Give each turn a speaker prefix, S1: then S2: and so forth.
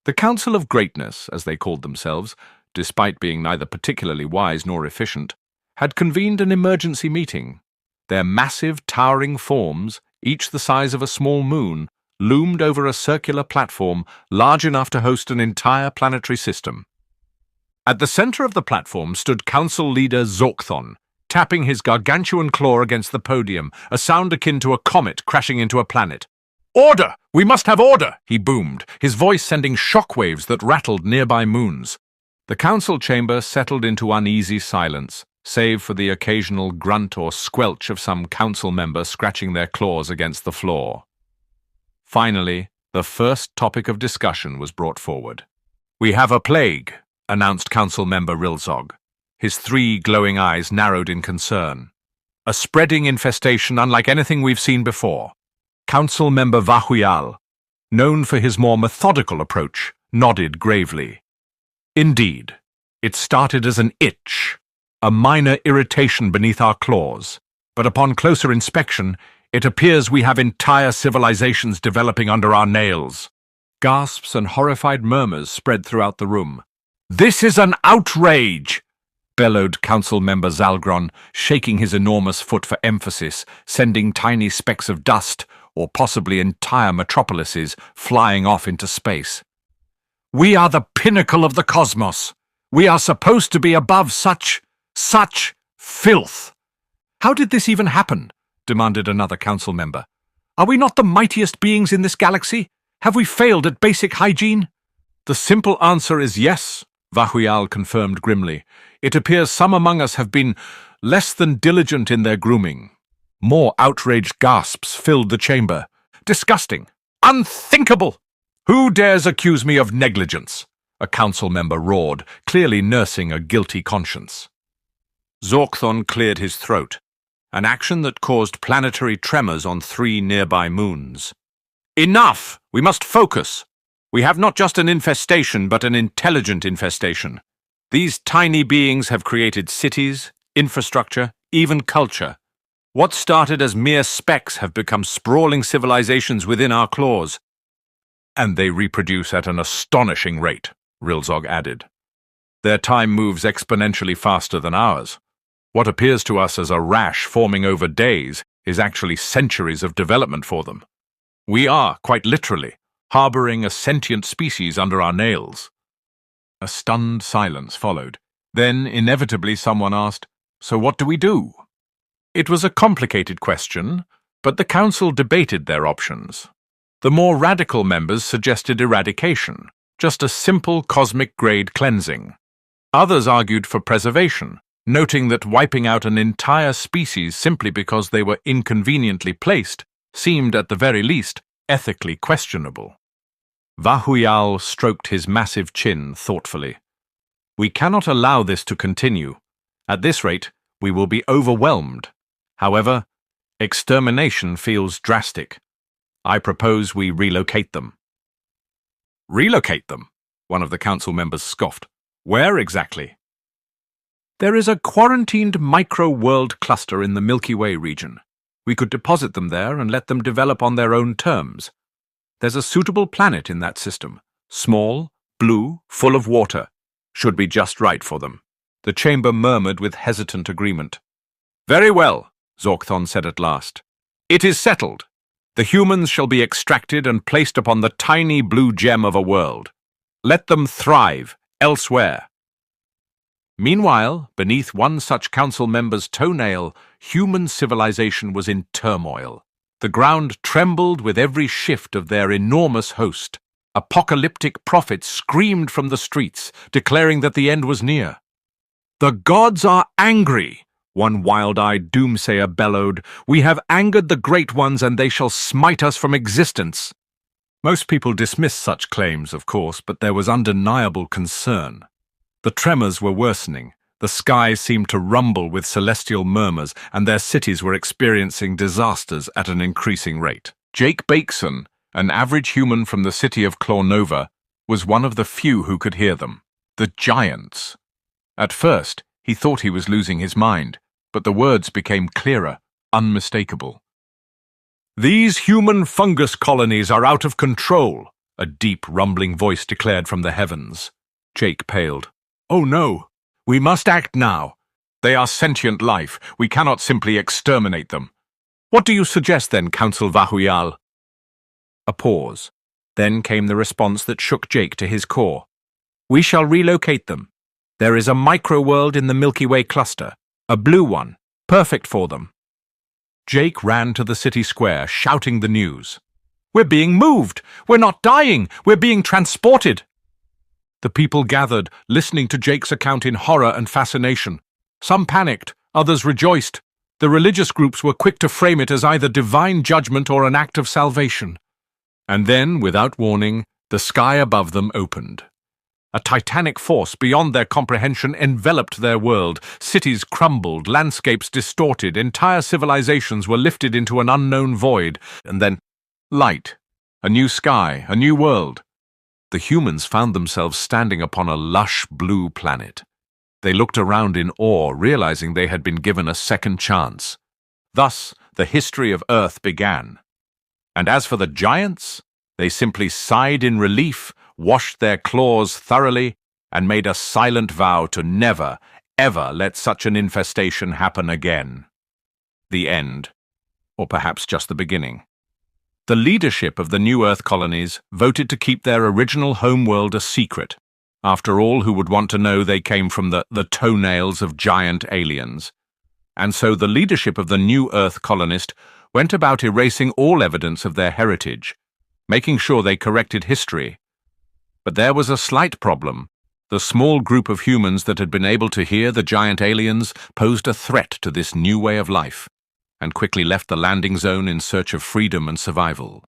S1: The Council of Greatness, as they called themselves, despite being neither particularly wise nor efficient, had convened an emergency meeting. Their massive, towering forms, each the size of a small moon, loomed over a circular platform large enough to host an entire planetary system. At the center of the platform stood Council Leader Zorkthon, tapping his gargantuan claw against the podium, a sound akin to a comet crashing into a planet. "Order! We must have order!" he boomed, his voice sending shockwaves that rattled nearby moons. The council chamber settled into uneasy silence, save for the occasional grunt or squelch of some council member scratching their claws against the floor. Finally, the first topic of discussion was brought forward. "We have a plague," announced Council Member Rilzog, his 3 glowing eyes narrowed in concern. "A spreading infestation unlike anything we've seen before." Council Member Vahuyal, known for his more methodical approach, nodded gravely. "Indeed, it started as an itch, a minor irritation beneath our claws, but upon closer inspection, it appears we have entire civilizations developing under our nails." Gasps and horrified murmurs spread throughout the room. "This is an outrage!" bellowed Council Member Zalgron, shaking his enormous foot for emphasis, sending tiny specks of dust, or possibly entire metropolises, flying off into space. "We are the pinnacle of the cosmos. We are supposed to be above such filth." "How did this even happen?" demanded another council member. "Are we not the mightiest beings in this galaxy? Have we failed at basic hygiene?" "The simple answer is yes," Vahuyal confirmed grimly. "It appears some among us have been less than diligent in their grooming." More outraged gasps filled the chamber. "Disgusting! Unthinkable! Who dares accuse me of negligence?" a council member roared, clearly nursing a guilty conscience. Zorkthon cleared his throat, an action that caused planetary tremors on 3 nearby moons. "Enough! We must focus. We have not just an infestation, but an intelligent infestation. These tiny beings have created cities, infrastructure, even culture. What started as mere specks have become sprawling civilizations within our claws. And they reproduce at an astonishing rate," Rilzog added. "Their time moves exponentially faster than ours. What appears to us as a rash forming over days is actually centuries of development for them. We are, quite literally, harboring a sentient species under our nails." A stunned silence followed. Then, inevitably, someone asked, "So what do we do?" It was a complicated question, but the council debated their options. The more radical members suggested eradication, just a simple cosmic-grade cleansing. Others argued for preservation, noting that wiping out an entire species simply because they were inconveniently placed seemed, at the very least, ethically questionable. Vahuyal stroked his massive chin thoughtfully. "We cannot allow this to continue. At this rate, we will be overwhelmed. However, extermination feels drastic. I propose we relocate them." "Relocate them?" one of the council members scoffed. "Where exactly?" "There is a quarantined micro-world cluster in the Milky Way region. We could deposit them there and let them develop on their own terms. There's a suitable planet in that system. Small, blue, full of water. Should be just right for them." The chamber murmured with hesitant agreement. "Very well," Zorkthon said at last. "It is settled. The humans shall be extracted and placed upon the tiny blue gem of a world. Let them thrive elsewhere." Meanwhile, beneath one such council member's toenail, human civilization was in turmoil. The ground trembled with every shift of their enormous host. Apocalyptic prophets screamed from the streets, declaring that the end was near. "The gods are angry," one wild-eyed doomsayer bellowed. "We have angered the great ones, and they shall smite us from existence." Most people dismissed such claims, of course, but there was undeniable concern. The tremors were worsening. The sky seemed to rumble with celestial murmurs, and their cities were experiencing disasters at an increasing rate. Jake Bakeson, an average human from the city of Clawnova, was one of the few who could hear them. The giants. At first, he thought he was losing his mind, but the words became clearer, unmistakable. "These human fungus colonies are out of control. a deep, rumbling voice declared from the heavens. Jake paled. "Oh no! We must act now! They are sentient life. We cannot simply exterminate them. What do you suggest then, Council Vahuyal?" A pause. Then came the response that shook Jake to his core. "We shall relocate them. There is a micro-world in the Milky Way cluster, a blue one, perfect for them." Jake ran to the city square, shouting the news. "We're being moved! We're not dying! We're being transported!" The people gathered, listening to Jake's account in horror and fascination. Some panicked, others rejoiced. The religious groups were quick to frame it as either divine judgment or an act of salvation. And then, without warning, the sky above them opened. A titanic force beyond their comprehension enveloped their world. Cities crumbled, landscapes distorted, entire civilizations were lifted into an unknown void. And then, light, a new sky, a new world. The humans found themselves standing upon a lush blue planet. They looked around in awe, realizing they had been given a second chance. Thus, the history of Earth began. And as for the giants, they simply sighed in relief, washed their claws thoroughly, and made a silent vow to never, ever let such an infestation happen again. The end. Or perhaps just the beginning. The leadership of the new Earth colonies voted to keep their original homeworld a secret. After all, who would want to know they came from the toenails of giant aliens? And so the leadership of the new Earth colonist went about erasing all evidence of their heritage, making sure they corrected history. But there was a slight problem. The small group of humans that had been able to hear the giant aliens posed a threat to this new way of life, and quickly left the landing zone in search of freedom and survival.